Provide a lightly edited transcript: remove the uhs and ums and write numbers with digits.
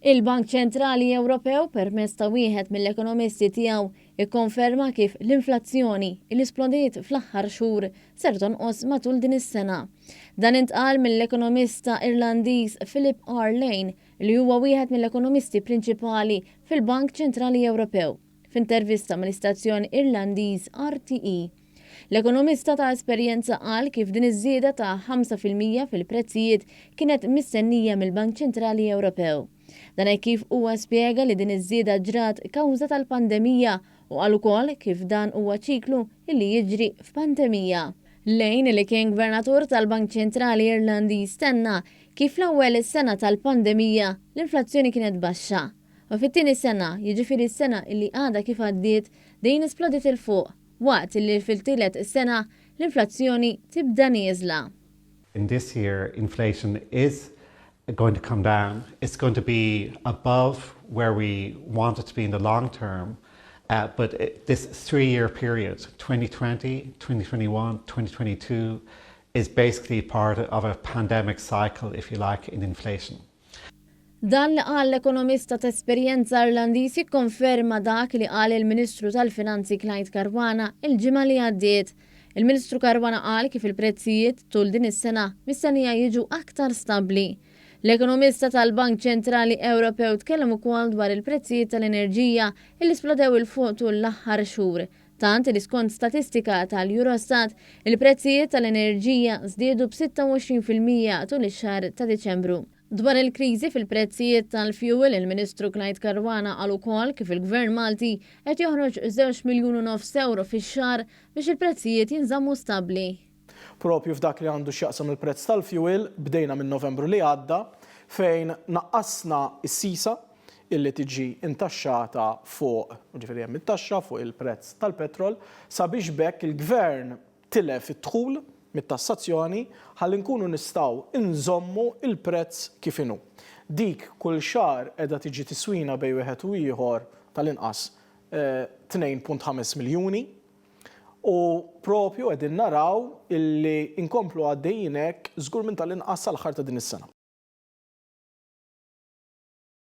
Il-Bank Ċentrali Ewropew permezz ta' wieħed mill-ekonomisti tiegħu ikkonferma kif l-inflazzjoni li splodiet fl-aħħar xhur ser tonqos matul din is-sena. Dan intqal mill-ekonomista Irlandiż Philip R. Lane li huwa wieħed mill-ekonomisti prinċipali fil-Bank Ċentrali Ewropew f'intervista mal-istazzjon Irlandiż RTE. L-ekonomista ta' esperjenza qal kif din iż-żieda ta' 5% fil-prezzijiet kienet mistennija mill-Bank Ċentrali Ewropew. Dan kif huwa spjega li din iż-żieda ġrat kawża tal-pandemija u qal ukoll kif dan huwa ċiklu li jiġri f'pandemija. Lane li kien gvernatur tal-Bank Ċentrali Irlandiż stenna kif l-ewwel is-sena tal-pandemija l-inflazzjoni kienet baxxa. U fit-tieni sena, jiġifieri s-sena li għadha kif għaddiet dejn isplodit il fuq, waqt li fil-tielet sena l-inflazzjoni tibda nieżla. In this year, inflation is going to come down. It's going to be above where we want it to be in the long term. But this 3-year period, 2020, 2021, 2022, is basically part of a pandemic cycle, if you like, in inflation. Dan li qal l-ekonomista ta' esperjenza Irlandiż jikkonferma dak li qal il-Ministru tal-Finanzi Clyde Caruana il-ġimgħa li għaddiet. Il-Ministru Caruana qal kif il-prezzijiet tul din is-sena mistennija jiġu aktar stabbli. L-ekonomista tal-Bank Ċentrali Ewropew tkellem ukoll dwar il-prezzijiet tal-enerġija li splodew il fuq tul l-aħħar xhur. Tant li skont statistika tal-Eurostat, il-prezzijiet tal-enerġija żdiedu b'26% tul ix-xahar ta' Diċembru. Dwar il-kriżi fil-prezzijiet tal-fuel, il-Ministru Clyde Caruana qal ukoll kif il-Gvern Malti qed joħroġ 2.5 miljun euro fix-xahar biex il-prezzijiet jinżammu stabbli. Propju f'dak li għandu x'jaqsam il-prezz tal-fuel bdejna minn Novembru li għadda fejn naqqasna s-sisa illi tiġi intaxxata fuq, ġifieri hemm it-taxxa fuq il-prezz tal-petrol sabiex bekk il-Gvern tilef it-dħul mit-tassazzjoni ħalli nkunu nistgħu inżommu il-prezz kif inhu. Dik kull xahar qiegħda tiġi tiswina bejn wieħed u ieħor tal-inqas 2.5 miljuni. U propju qegħdin naraw illi inkomplu għaddejjin hekk żgur minn tal-inqas sal-aħħar ta' din is-sena.